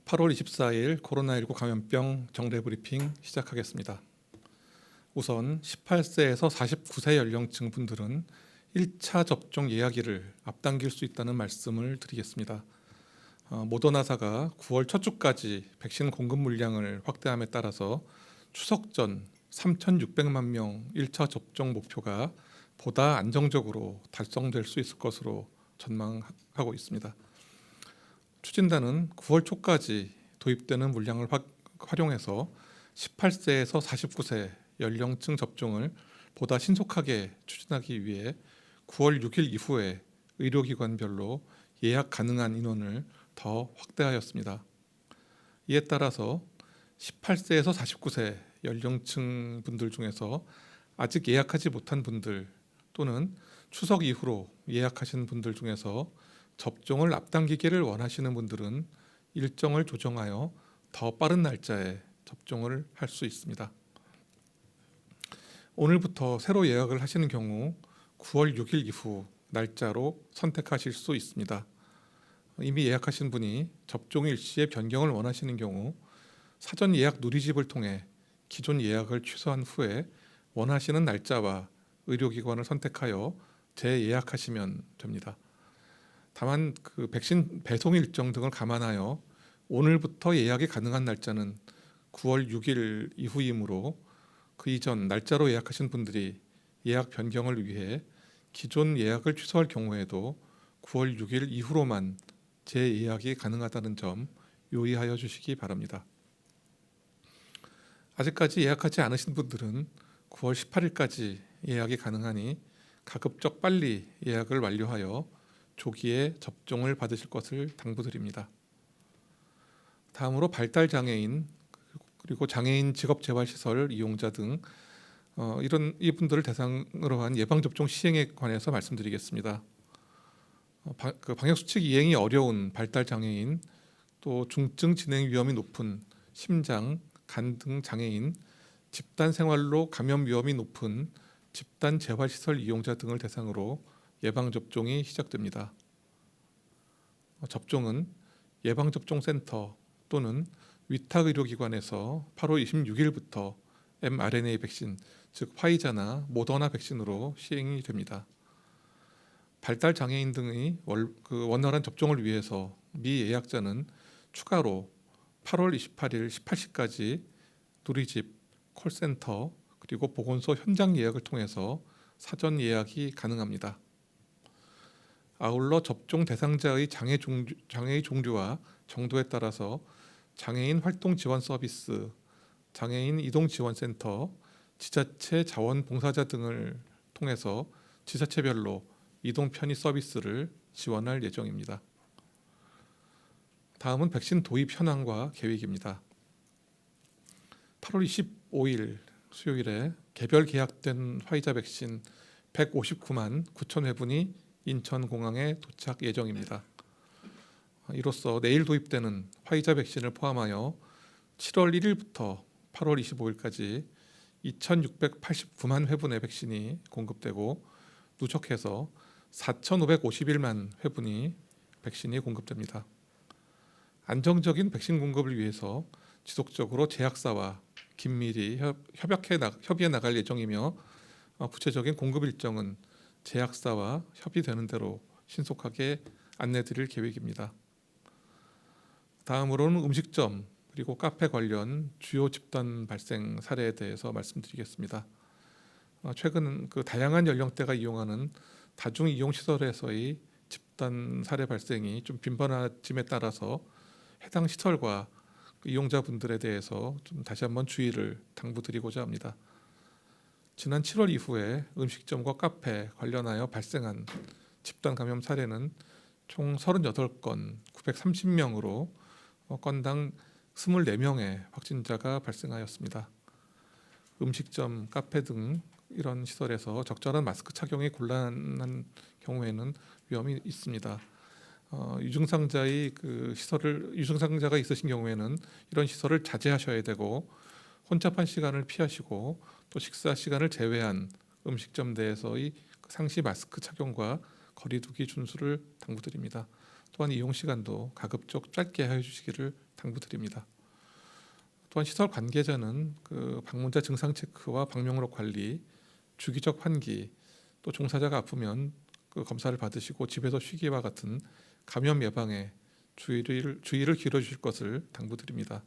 8월 24일 코로나19 감염병 정례 브리핑 시작하겠습니다. 우선 18세에서 49세 연령층 분들은 1차 접종 예약일을 앞당길 수 있다는 말씀을 드리겠습니다. 모더나사가 9월 첫 주까지 백신 공급 물량을 확대함에 따라서 추석 전 3,600만 명 1차 접종 목표가 보다 안정적으로 달성될 수 있을 것으로 전망하고 있습니다. 추진단은 9월 초까지 도입되는 물량을 활용해서 18세에서 49세 연령층 접종을 보다 신속하게 추진하기 위해 9월 6일 이후에 의료기관별로 예약 가능한 인원을 더 확대하였습니다. 이에 따라서 18세에서 49세 연령층 분들 중에서 아직 예약하지 못한 분들 또는 추석 이후로 예약하신 분들 중에서 접종을 앞당기기를 원하시는 분들은 일정을 조정하여 더 빠른 날짜에 접종을 할 수 있습니다. 오늘부터 새로 예약을 하시는 경우 9월 6일 이후 날짜로 선택하실 수 있습니다. 이미 예약하신 분이 접종 일시의 변경을 원하시는 경우 사전 예약 누리집을 통해 기존 예약을 취소한 후에 원하시는 날짜와 의료기관을 선택하여 재예약하시면 됩니다. 다만 그 백신 배송 일정 등을 감안하여 오늘부터 예약이 가능한 날짜는 9월 6일 이후이므로 그 이전 날짜로 예약하신 분들이 예약 변경을 위해 기존 예약을 취소할 경우에도 9월 6일 이후로만 재예약이 가능하다는 점 유의하여 주시기 바랍니다. 아직까지 예약하지 않으신 분들은 9월 18일까지 예약이 가능하니 가급적 빨리 예약을 완료하여 조기에 접종을 받으실 것을 당부드립니다. 다음으로 발달장애인 그리고 장애인 직업재활시설 이용자 등 이분들을 대상으로 한 예방접종 시행에 관해서 말씀드리겠습니다. 방역수칙 이행이 어려운 발달장애인 또 중증 진행 위험이 높은 심장, 간 등 장애인, 집단 생활로 감염 위험이 높은 집단 재활시설 이용자 등을 대상으로 예방접종이 시작됩니다. 접종은 예방접종센터 또는 위탁의료기관에서 8월 26일부터 mRNA 백신, 즉 화이자나 모더나 백신으로 시행이 됩니다. 발달장애인 등의 원활한 접종을 위해서 미예약자는 추가로 8월 28일 18시까지 누리집, 콜센터 그리고 보건소 현장 예약을 통해서 사전 예약이 가능합니다. 아울러 접종 대상자의 장애의 종류와 정도에 따라서 장애인 활동 지원 서비스, 장애인 이동 지원센터, 지자체 자원봉사자 등을 통해서 지자체별로 이동 편의 서비스를 지원할 예정입니다. 다음은 백신 도입 현황과 계획입니다. 8월 25일 수요일에 개별 계약된 화이자 백신 159만 9천 회분이 인천공항에 도착 예정입니다. 이로써 내일 도입되는 화이자 백신을 포함하여 7월 1일부터 8월 25일까지 2,689만 회분의 백신이 공급되고 누적해서 4,551만 회분이 백신이 공급됩니다. 안정적인 백신 공급을 위해서 지속적으로 제약사와 긴밀히 협의해 나갈 예정이며 구체적인 공급 일정은 제약사와 협의되는 대로 신속하게 안내드릴 계획입니다. 다음으로는 음식점 그리고 카페 관련 주요 집단 발생 사례에 대해서 말씀드리겠습니다. 최근 다양한 연령대가 이용하는 다중 이용 시설에서의 집단 사례 발생이 좀 빈번해짐에 따라서 해당 시설과 이용자분들에 대해서 좀 다시 한번 주의를 당부드리고자 합니다. 지난 7월 이후에 음식점과 카페 관련하여 발생한 집단 감염 사례는 총 38건 930명으로 건당 24명의 확진자가 발생하였습니다. 음식점, 카페 등 이런 시설에서 적절한 마스크 착용이 곤란한 경우에는 위험이 있습니다. 유증상자가 있으신 경우에는 이런 시설을 자제하셔야 되고 혼잡한 시간을 피하시고 또 식사 시간을 제외한 음식점 내에서의 상시 마스크 착용과 거리두기 준수를 당부드립니다. 또한 이용 시간도 가급적 짧게 해주시기를 당부드립니다. 또한 시설 관계자는 그 방문자 증상 체크와 방명록 관리, 주기적 환기, 또 종사자가 아프면 그 검사를 받으시고 집에서 쉬기와 같은 감염 예방에 주의를 기울여 주실 것을 당부드립니다.